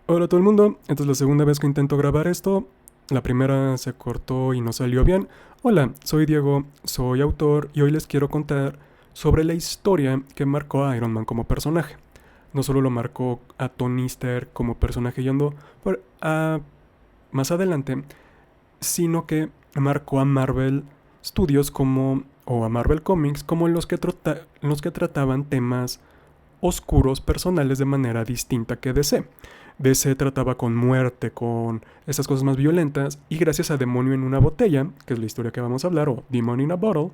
Hola a todo el mundo, esta es la segunda vez que intento grabar esto. La primera se cortó y no salió bien. Hola, soy Diego, soy autor y hoy les quiero contar sobre la historia que marcó a Iron Man como personaje. No solo lo marcó a Tony Stark como personaje yendo más adelante, sino que marcó a Marvel Studios o a Marvel Comics como los que trataban temas oscuros personales de manera distinta que DC. DC trataba con muerte, con esas cosas más violentas, y gracias a Demonio en una botella, que es la historia que vamos a hablar, o Demon in a Bottle,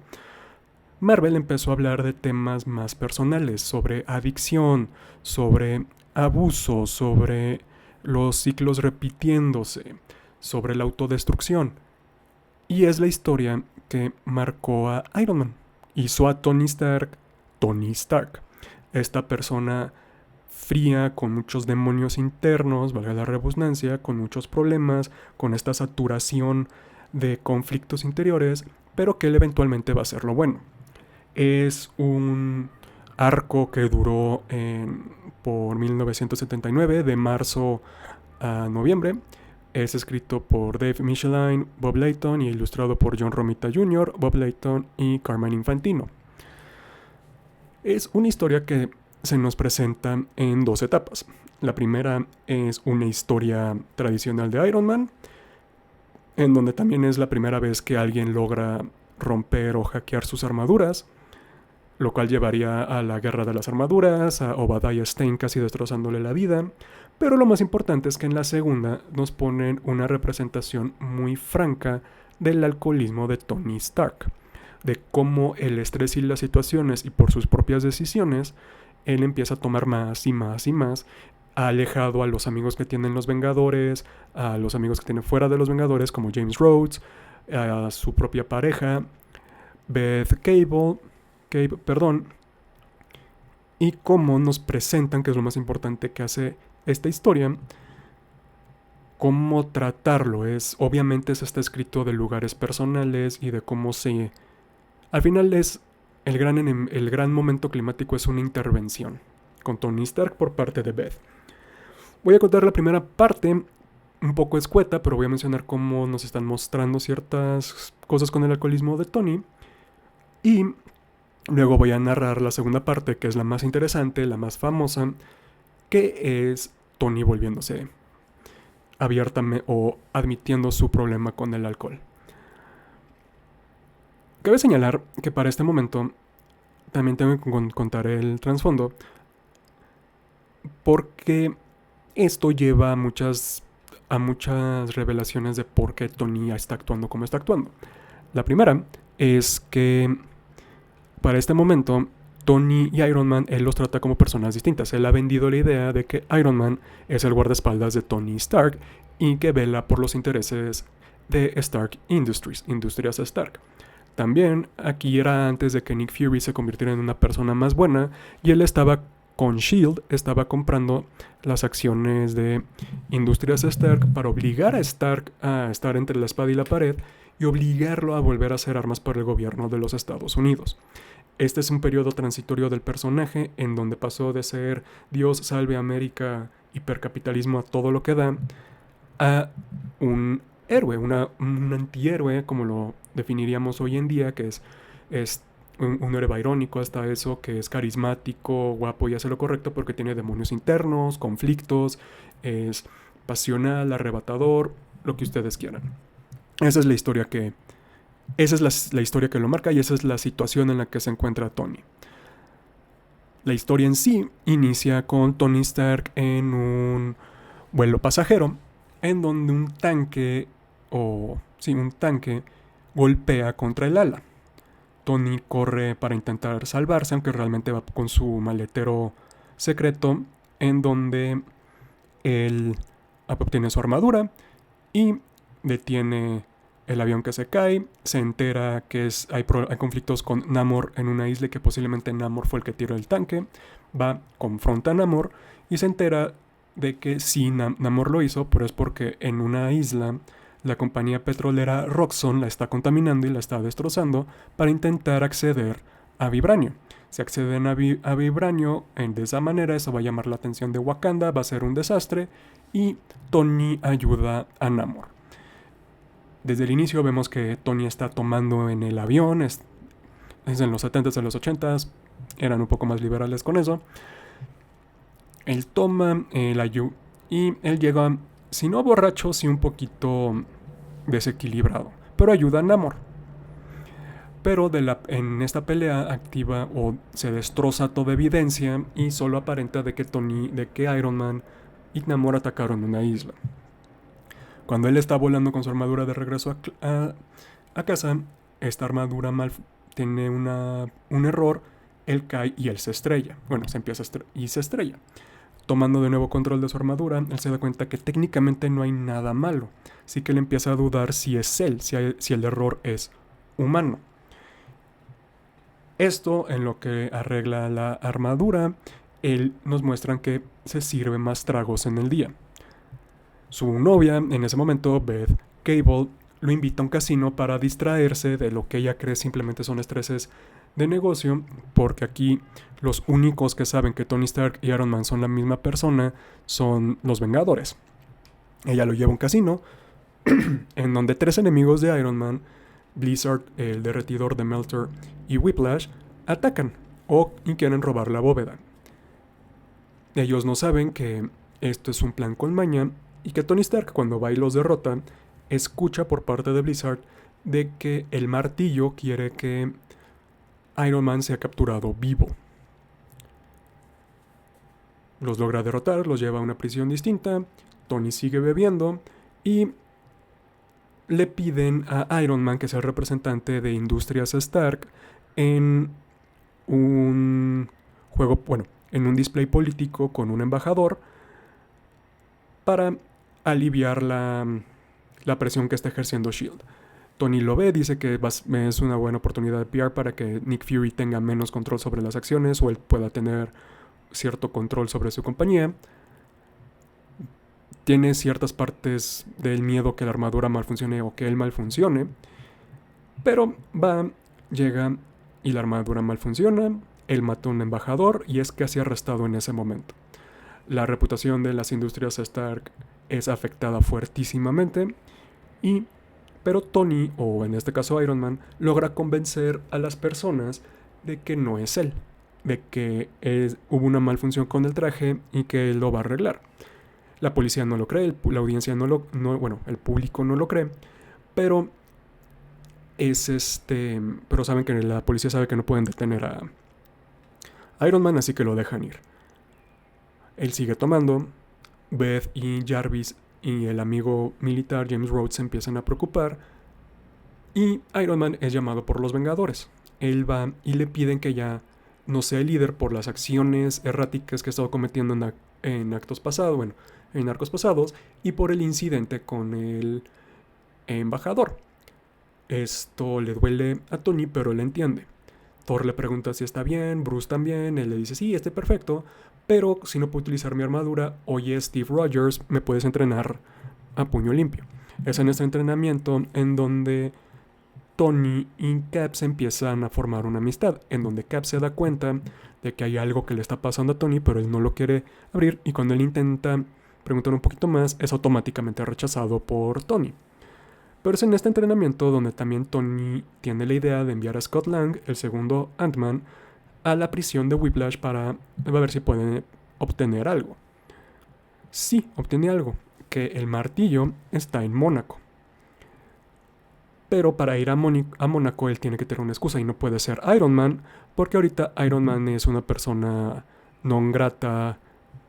Marvel empezó a hablar de temas más personales, sobre adicción, sobre abuso, sobre los ciclos repitiéndose, sobre la autodestrucción. Y es la historia que marcó a Iron Man. Hizo a Tony Stark Tony Stark. Esta persona fría, con muchos demonios internos, valga la redundancia, con muchos problemas, con esta saturación de conflictos interiores, pero que él eventualmente va a ser lo bueno. Es un arco que duró por 1979, de marzo a noviembre. Es escrito por Dave Michelin, Bob Layton y ilustrado por John Romita Jr., Bob Layton y Carmine Infantino. Es una historia que se nos presenta en dos etapas. La primera es una historia tradicional de Iron Man, en donde también es la primera vez que alguien logra romper o hackear sus armaduras, lo cual llevaría a la guerra de las armaduras, a Obadiah Stane casi destrozándole la vida. Pero lo más importante es que en la segunda nos ponen una representación muy franca del alcoholismo de Tony Stark, de cómo el estrés y las situaciones y por sus propias decisiones, él empieza a tomar más y más y más, ha alejado a los amigos que tienen los Vengadores, a los amigos que tienen fuera de los Vengadores como James Rhodes, a su propia pareja, Beth Cable, y cómo nos presentan, que es lo más importante que hace esta historia, cómo tratarlo. Obviamente se está escrito de lugares personales y de cómo se... Al final es el gran momento climático es una intervención con Tony Stark por parte de Beth. Voy a contar la primera parte, un poco escueta, pero voy a mencionar cómo nos están mostrando ciertas cosas con el alcoholismo de Tony. Y luego voy a narrar la segunda parte, que es la más interesante, la más famosa, que es Tony volviéndose abiertamente o admitiendo su problema con el alcohol. Cabe señalar que para este momento también tengo que contar el trasfondo, porque esto lleva a muchas revelaciones de por qué Tony está actuando como está actuando. La primera es que para este momento Tony y Iron Man, él los trata como personas distintas. Él ha vendido la idea de que Iron Man es el guardaespaldas de Tony Stark y que vela por los intereses de Stark Industries, Industrias Stark. También aquí era antes de que Nick Fury se convirtiera en una persona más buena, y él estaba con Shield, estaba comprando las acciones de Industrias Stark para obligar a Stark a estar entre la espada y la pared y obligarlo a volver a hacer armas para el gobierno de los Estados Unidos. Este es un periodo transitorio del personaje en donde pasó de ser Dios salve América, hipercapitalismo a todo lo que da, a un héroe, un antihéroe, como lo definiríamos hoy en día, que es un héroe irónico hasta eso, que es carismático, guapo y hace lo correcto porque tiene demonios internos, conflictos, es pasional, arrebatador, lo que ustedes quieran. Esa es la historia que... Esa es la historia que lo marca y esa es la situación en la que se encuentra Tony. La historia en sí inicia con Tony Stark en un vuelo pasajero en donde un tanque golpea contra el ala. Tony corre para intentar salvarse, aunque realmente va con su maletero secreto, en donde él obtiene su armadura y detiene el avión que se cae. Se entera que hay conflictos con Namor en una isla, que posiblemente Namor fue el que tiró el tanque. Confronta a Namor y se entera de que sí, Namor lo hizo, pero es porque en una isla la compañía petrolera Roxxon la está contaminando y la está destrozando para intentar acceder a Vibranio. Si acceden a Vibranio de esa manera, eso va a llamar la atención de Wakanda, va a ser un desastre y Tony ayuda a Namor. Desde el inicio vemos que Tony está tomando en el avión, es en los 70s, en los 80s, eran un poco más liberales con eso. Él toma y él llega, si no borracho, sí un poquito desequilibrado, pero ayuda a Namor. Pero en esta pelea activa o se destroza toda evidencia y solo aparenta de que Iron Man y Namor atacaron una isla. Cuando él está volando con su armadura de regreso a casa, esta armadura tiene un error, él cae y él se estrella. Bueno, se estrella. Tomando de nuevo control de su armadura, él se da cuenta que técnicamente no hay nada malo. Así que él empieza a dudar si es él, si el error es humano. Esto, en lo que arregla la armadura, nos muestran que se sirve más tragos en el día. Su novia, en ese momento, Beth Cable, lo invita a un casino para distraerse de lo que ella cree simplemente son estreses de negocio, porque aquí los únicos que saben que Tony Stark y Iron Man son la misma persona son los Vengadores. Ella lo lleva a un casino en donde 3 enemigos de Iron Man, Blizzard, el derretidor de Melter y Whiplash, atacan y quieren robar la bóveda. Ellos no saben que esto es un plan con maña y que Tony Stark, cuando va y los derrota, escucha por parte de Blizzard de que el martillo quiere que Iron Man sea capturado vivo. Los logra derrotar, los lleva a una prisión distinta, Tony sigue bebiendo y le piden a Iron Man que sea el representante de Industrias Stark en un juego, en un display político con un embajador para aliviar la presión que está ejerciendo S.H.I.E.L.D. Tony lo ve, dice que es una buena oportunidad de PR para que Nick Fury tenga menos control sobre las acciones o él pueda tener cierto control sobre su compañía. Tiene ciertas partes del miedo que la armadura mal funcione o que él mal funcione, pero llega y la armadura mal funciona, él mata a un embajador y es casi arrestado en ese momento. La reputación de las industrias Stark es afectada fuertísimamente, pero Tony, o en este caso Iron Man, logra convencer a las personas de que no es él, de que hubo una malfunción con el traje y que él lo va a arreglar. La policía no lo cree, la audiencia el público no lo cree, pero pero saben que la policía sabe que no pueden detener a Iron Man, así que lo dejan ir. Él sigue tomando. Beth y Jarvis y el amigo militar James Rhodes se empiezan a preocupar y Iron Man es llamado por los Vengadores. Él va y le piden que ya no sea el líder por las acciones erráticas que ha estado cometiendo en arcos pasados y por el incidente con el embajador. Esto le duele a Tony, pero él entiende. Thor le pregunta si está bien, Bruce también, él le dice sí, estoy perfecto, pero si no puedo utilizar mi armadura, oye Steve Rogers, me puedes entrenar a puño limpio. Es en este entrenamiento en donde Tony y Cap se empiezan a formar una amistad, en donde Cap se da cuenta de que hay algo que le está pasando a Tony, pero él no lo quiere abrir, y cuando él intenta preguntar un poquito más, es automáticamente rechazado por Tony. Pero es en este entrenamiento donde también Tony tiene la idea de enviar a Scott Lang, el segundo Ant-Man, a la prisión de Whiplash para ver si puede obtener algo. Sí, obtiene algo, que el martillo está en Mónaco. Pero para ir a Mónaco él tiene que tener una excusa y no puede ser Iron Man, porque ahorita Iron Man es una persona non grata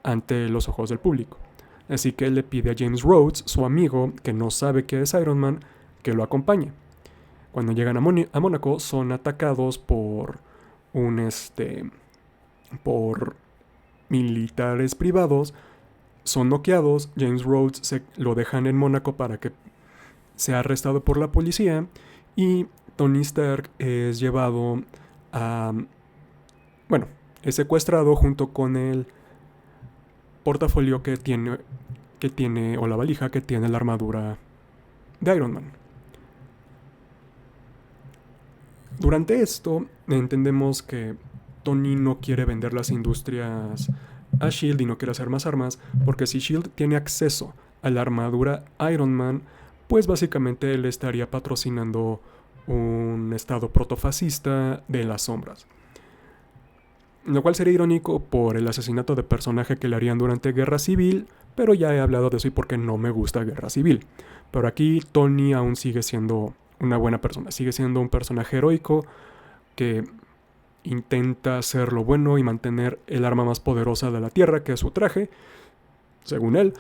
ante los ojos del público. Así que él le pide a James Rhodes, su amigo, que no sabe que es Iron Man, que lo acompañe. Cuando llegan a Mónaco son atacados por por militares privados, son noqueados. James Rhodes lo dejan en Mónaco para que sea arrestado por la policía y Tony Stark es llevado es secuestrado junto con el portafolio que tiene o la valija que tiene la armadura de Iron Man. Durante esto, entendemos que Tony no quiere vender las industrias a Shield y no quiere hacer más armas, porque si Shield tiene acceso a la armadura Iron Man, pues básicamente él estaría patrocinando un estado protofascista de las sombras. Lo cual sería irónico por el asesinato de personaje que le harían durante Guerra Civil, pero ya he hablado de eso y porque no me gusta Guerra Civil. Pero aquí Tony aún sigue siendo una buena persona, sigue siendo un personaje heroico que intenta hacer lo bueno y mantener el arma más poderosa de la Tierra, que es su traje, según él,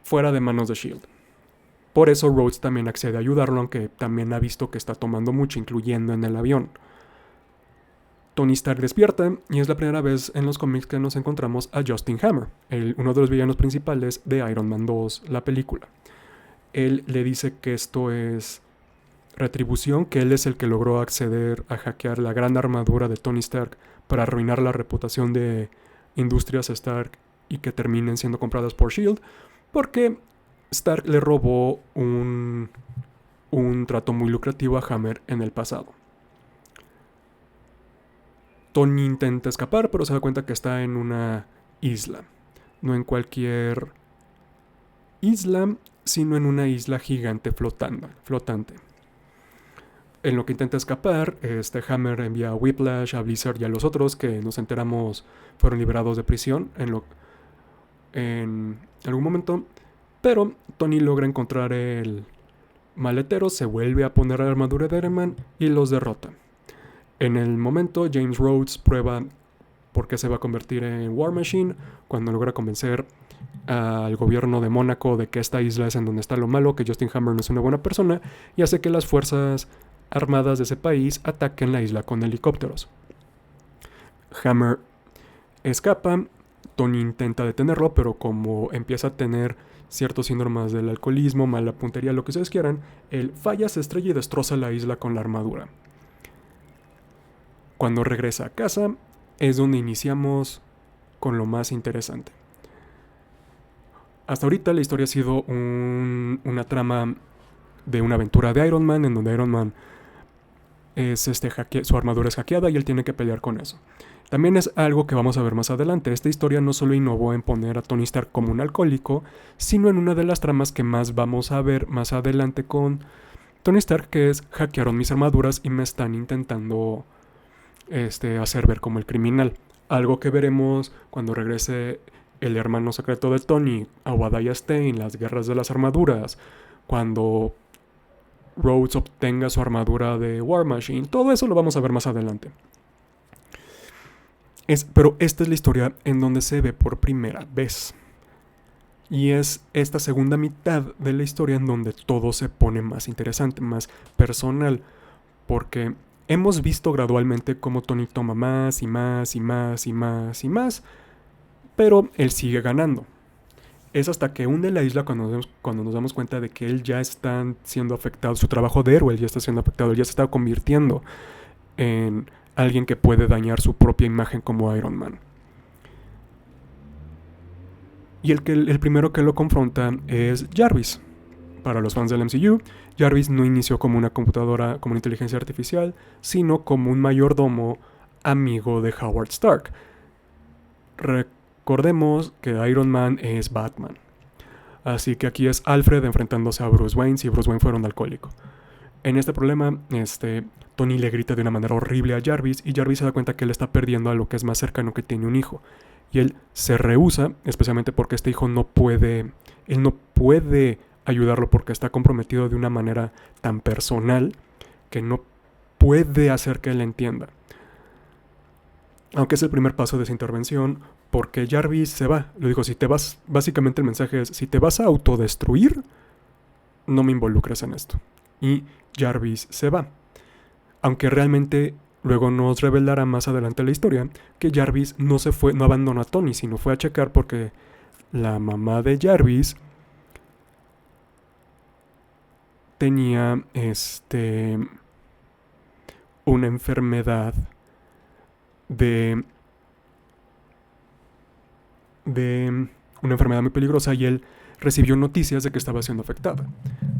fuera de manos de Shield. Por eso Rhodes también accede a ayudarlo, aunque también ha visto que está tomando mucho, incluyendo en el avión. Tony Stark despierta y es la primera vez en los cómics que nos encontramos a Justin Hammer, uno de los villanos principales de Iron Man 2, la película. Él le dice que esto es retribución, que él es el que logró acceder a hackear la gran armadura de Tony Stark para arruinar la reputación de Industrias Stark y que terminen siendo compradas por Shield, porque Stark le robó un trato muy lucrativo a Hammer en el pasado. Tony intenta escapar, pero se da cuenta que está en una isla. No en cualquier isla, sino en una isla gigante flotante. En lo que intenta escapar, Hammer envía a Whiplash, a Blizzard y a los otros que nos enteramos fueron liberados de prisión en algún momento. Pero Tony logra encontrar el maletero, se vuelve a poner la armadura de Iron Man y los derrota. En el momento, James Rhodes prueba por qué se va a convertir en War Machine cuando logra convencer al gobierno de Mónaco de que esta isla es en donde está lo malo, que Justin Hammer no es una buena persona, y hace que las fuerzas armadas de ese país ataquen la isla con helicópteros. Hammer escapa, Tony intenta detenerlo, pero como empieza a tener ciertos síndromes del alcoholismo, mala puntería, lo que ustedes quieran, él falla, se estrella y destroza la isla con la armadura. Cuando regresa a casa es donde iniciamos con lo más interesante. Hasta ahorita la historia ha sido una trama de una aventura de Iron Man, en donde Iron Man su armadura es hackeada y él tiene que pelear con eso. También es algo que vamos a ver más adelante. Esta historia no solo innovó en poner a Tony Stark como un alcohólico, sino en una de las tramas que más vamos a ver más adelante con Tony Stark, que es hackearon mis armaduras y me están intentando hacer ver como el criminal. Algo que veremos cuando regrese el hermano secreto de Tony, Obadiah Stane, las guerras de las armaduras, cuando Rhodes obtenga su armadura de War Machine. Todo eso lo vamos a ver más adelante. Pero esta es la historia en donde se ve por primera vez. Y es esta segunda mitad de la historia en donde todo se pone más interesante, más personal, porque hemos visto gradualmente cómo Tony toma más y más y más y más y más, pero él sigue ganando. Es hasta que hunde la isla cuando nos damos cuenta de que él ya está siendo afectado, su trabajo de héroe ya está siendo afectado, él ya se está convirtiendo en alguien que puede dañar su propia imagen como Iron Man. Y el primero que lo confronta es Jarvis. Para los fans del MCU, Jarvis no inició como una computadora, como una inteligencia artificial, sino como un mayordomo amigo de Howard Stark. Recordemos que Iron Man es Batman. Así que aquí es Alfred enfrentándose a Bruce Wayne si Bruce Wayne fuera un alcohólico. En este problema, Tony le grita de una manera horrible a Jarvis y Jarvis se da cuenta que él está perdiendo a lo que es más cercano, que tiene un hijo. Y él se rehúsa, especialmente porque este hijo no puede ayudarlo porque está comprometido de una manera tan personal que no puede hacer que él entienda. Aunque es el primer paso de esa intervención, porque Jarvis se va. Le digo, si te vas, básicamente el mensaje es, si te vas a autodestruir, no me involucres en esto. Y Jarvis se va. Aunque realmente luego nos revelará más adelante la historia que Jarvis no abandonó a Tony, sino fue a checar porque la mamá de Jarvis tenía una enfermedad de una enfermedad muy peligrosa y él recibió noticias de que estaba siendo afectada.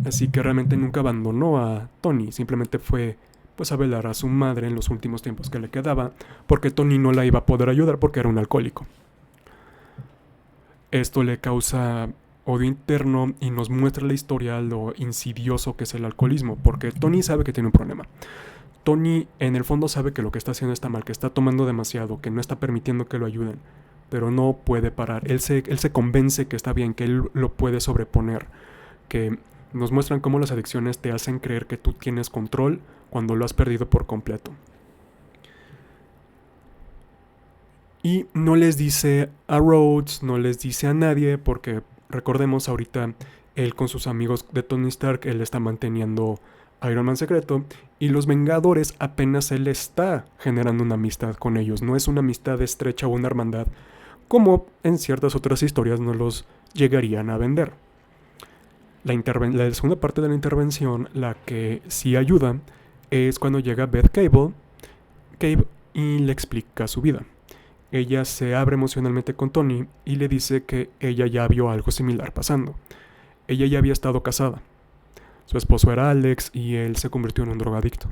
Así que realmente nunca abandonó a Tony, simplemente fue pues a velar a su madre en los últimos tiempos que le quedaba, porque Tony no la iba a poder ayudar porque era un alcohólico. Esto le causa odio interno y nos muestra la historia lo insidioso que es el alcoholismo, porque Tony sabe que tiene un problema. Tony en el fondo sabe que lo que está haciendo está mal, que está tomando demasiado, que no está permitiendo que lo ayuden, pero no puede parar. Él se convence que está bien, que él lo puede sobreponer, que nos muestran cómo las adicciones te hacen creer que tú tienes control cuando lo has perdido por completo. Y no les dice a Rhodes, no les dice a nadie, porque recordemos ahorita él con sus amigos de Tony Stark, él está manteniendo Iron Man secreto, y los Vengadores apenas él está generando una amistad con ellos. No es una amistad estrecha o una hermandad como en ciertas otras historias nos los llegarían a vender. La segunda parte de la intervención, la que sí ayuda, es cuando llega Beth Cable y le explica su vida. Ella se abre emocionalmente con Tony y le dice que ella ya vio algo similar pasando. Ella ya había estado casada. Su esposo era Alex y él se convirtió en un drogadicto.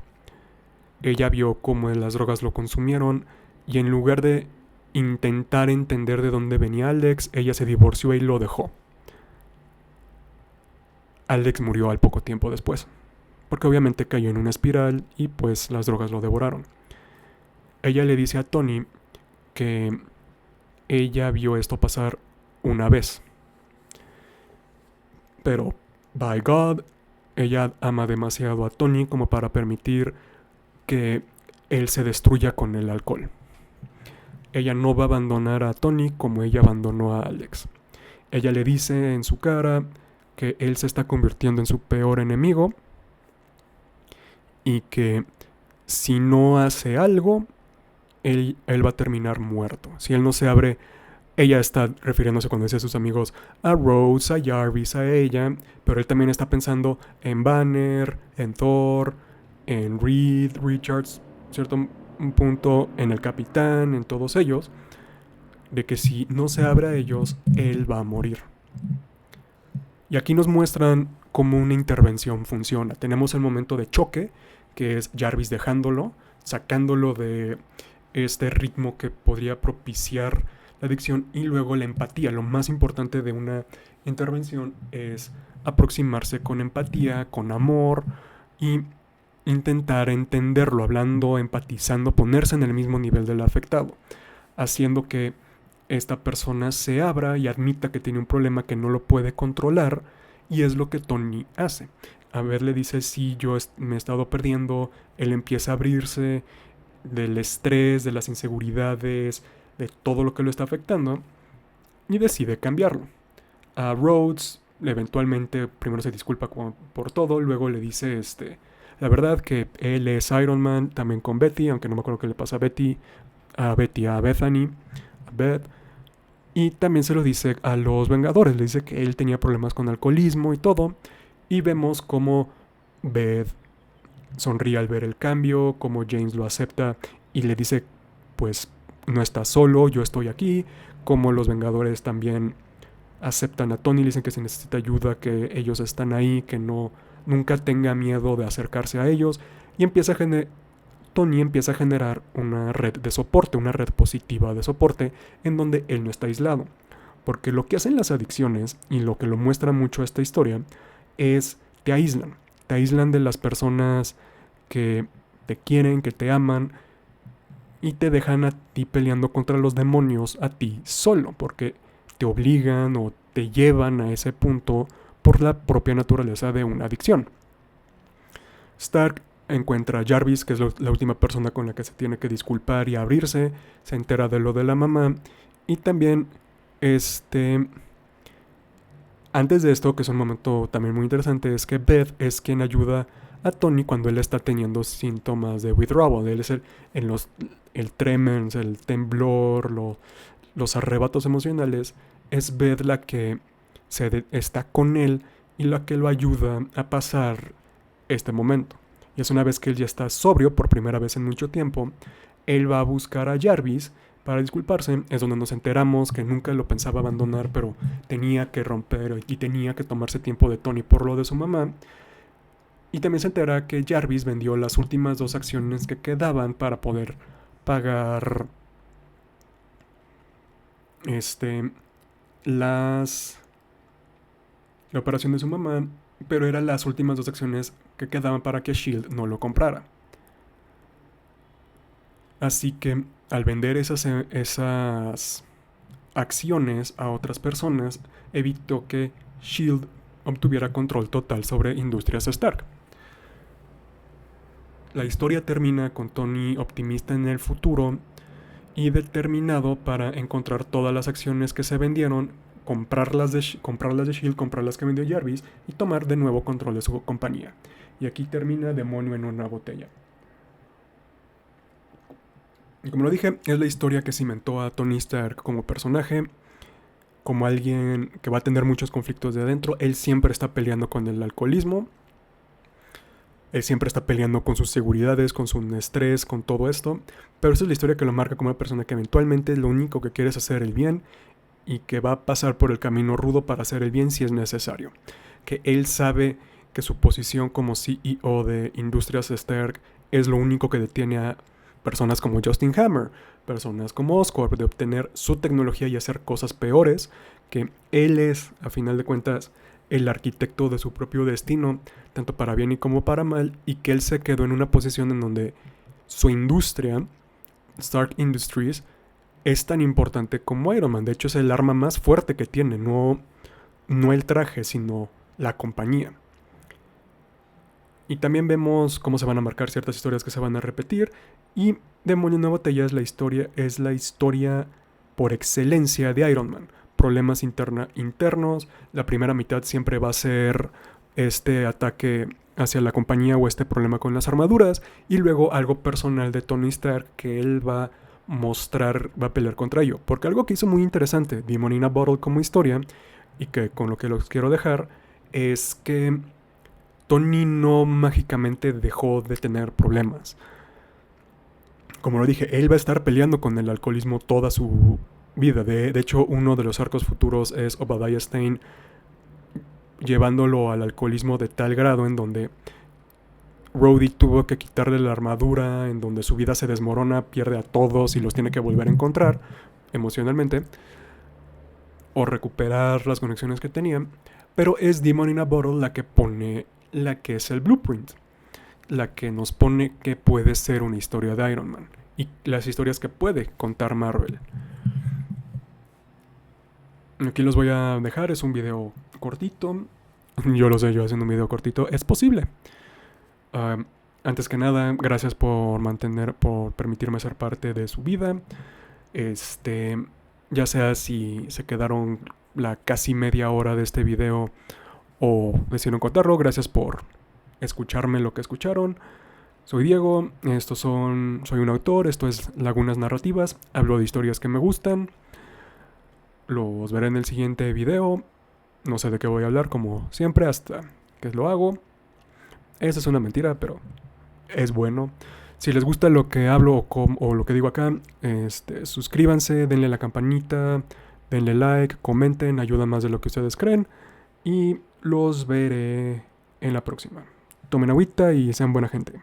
Ella vio cómo las drogas lo consumieron y en lugar de intentar entender de dónde venía Alex, ella se divorció y lo dejó. Alex murió al poco tiempo después, porque obviamente cayó en una espiral y pues las drogas lo devoraron. Ella le dice a Tony que ella vio esto pasar una vez. Pero, by God, ella ama demasiado a Tony como para permitir que él se destruya con el alcohol. Ella no va a abandonar a Tony como ella abandonó a Alex. Ella le dice en su cara que él se está convirtiendo en su peor enemigo y que si no hace algo, él va a terminar muerto. Si él no se abre, ella está refiriéndose cuando dice a sus amigos a Rhodes, a Jarvis, a ella, pero él también está pensando en Banner, en Thor, en Reed Richards, cierto un punto, en el Capitán, en todos ellos, de que si no se abre a ellos, él va a morir. Y aquí nos muestran cómo una intervención funciona. Tenemos el momento de choque, que es Jarvis dejándolo, sacándolo de este ritmo que podría propiciar la adicción, y luego la empatía. Lo más importante de una intervención es aproximarse con empatía, con amor y intentar entenderlo, hablando, empatizando, ponerse en el mismo nivel del afectado, haciendo que esta persona se abra y admita que tiene un problema que no lo puede controlar, y es lo que Tony hace. A ver, le dice, sí, yo me he estado perdiendo, él empieza a abrirse del estrés, de las inseguridades, de todo lo que lo está afectando, y decide cambiarlo. A Rhodes eventualmente primero se disculpa por todo, luego le dice la verdad que él es Iron Man, también con Betty, aunque no me acuerdo qué le pasa a Bethany, a Beth, y también se lo dice a los Vengadores, le dice que él tenía problemas con alcoholismo y todo, y vemos cómo Beth sonríe al ver el cambio, como James lo acepta y le dice, pues no estás solo, yo estoy aquí, como los Vengadores también aceptan a Tony, le dicen que si necesita ayuda, que ellos están ahí, que nunca tenga miedo de acercarse a ellos, y Tony empieza a generar una red de soporte, una red positiva de soporte, en donde él no está aislado. Porque lo que hacen las adicciones, y lo que lo muestra mucho esta historia, es te aíslan de las personas que te quieren, que te aman, y te dejan a ti peleando contra los demonios a ti solo, porque te obligan o te llevan a ese punto por la propia naturaleza de una adicción. Stark encuentra a Jarvis, que es la última persona con la que se tiene que disculpar y abrirse, se entera de lo de la mamá, y también antes de esto, que es un momento también muy interesante, es que Beth es quien ayuda a Tony cuando él está teniendo síntomas de withdrawal. Él es el tremens, el temblor, los arrebatos emocionales. Es Beth la que está con él y la que lo ayuda a pasar este momento. Y es una vez que él ya está sobrio, por primera vez en mucho tiempo, él va a buscar a Jarvis para disculparse. Es donde nos enteramos que nunca lo pensaba abandonar, pero tenía que romper y tenía que tomarse tiempo de Tony por lo de su mamá. Y también se entera que Jarvis vendió las últimas 2 acciones que quedaban para poder pagar las la operación de su mamá, pero eran las últimas 2 acciones que quedaban para que Shield no lo comprara. Así que al vender esas acciones a otras personas, evitó que Shield obtuviera control total sobre Industrias Stark. La historia termina con Tony optimista en el futuro y determinado para encontrar todas las acciones que se vendieron, comprarlas de Shield, comprar las que vendió Jarvis y tomar de nuevo control de su compañía. Y aquí termina Demonio en una botella. Y como lo dije, es la historia que cimentó a Tony Stark como personaje, como alguien que va a tener muchos conflictos de adentro. Él siempre está peleando con el alcoholismo. Él siempre está peleando con sus seguridades, con su estrés, con todo esto. Pero esa es la historia que lo marca como una persona que eventualmente lo único que quiere es hacer el bien y que va a pasar por el camino rudo para hacer el bien si es necesario. Que él sabe que su posición como CEO de Industrias Stark es lo único que detiene a personas como Justin Hammer, personas como Oscorp, de obtener su tecnología y hacer cosas peores, que él es, a final de cuentas, el arquitecto de su propio destino, tanto para bien y como para mal, y que él se quedó en una posición en donde su industria, Stark Industries, es tan importante como Iron Man. De hecho, es el arma más fuerte que tiene, no el traje, sino la compañía. Y también vemos cómo se van a marcar ciertas historias que se van a repetir. Y Demonio en una botella es la historia por excelencia de Iron Man. Problemas internos. La primera mitad siempre va a ser este ataque hacia la compañía o este problema con las armaduras. Y luego algo personal de Tony Stark que él va a mostrar, va a pelear contra ello. Porque algo que hizo muy interesante Demon in a Bottle como historia, y que con lo que los quiero dejar, es que Tony no mágicamente dejó de tener problemas. Como lo dije, él va a estar peleando con el alcoholismo toda su vida. De hecho, uno de los arcos futuros es Obadiah Stane llevándolo al alcoholismo de tal grado en donde Rhodey tuvo que quitarle la armadura, en donde su vida se desmorona, pierde a todos y los tiene que volver a encontrar emocionalmente o recuperar las conexiones que tenía. Pero es Demon in a Bottle la que pone la que es el blueprint, la que nos pone que puede ser una historia de Iron Man y las historias que puede contar Marvel. Aquí los voy a dejar, es un video cortito. Yo lo sé, yo haciendo un video cortito es posible. Antes que nada, gracias por permitirme ser parte de su vida. Ya sea si se quedaron la casi media hora de este video o decidieron contarlo, gracias por escucharme lo que escucharon. Soy Diego, soy un autor, esto es Lagunas Narrativas, hablo de historias que me gustan. Los veré en el siguiente video. No sé de qué voy a hablar, como siempre, hasta que lo hago. Esa es una mentira, pero es bueno. Si les gusta lo que hablo o lo que digo acá, suscríbanse, denle a la campanita, denle like, comenten, ayuda más de lo que ustedes creen. Y los veré en la próxima. Tomen agüita y sean buena gente.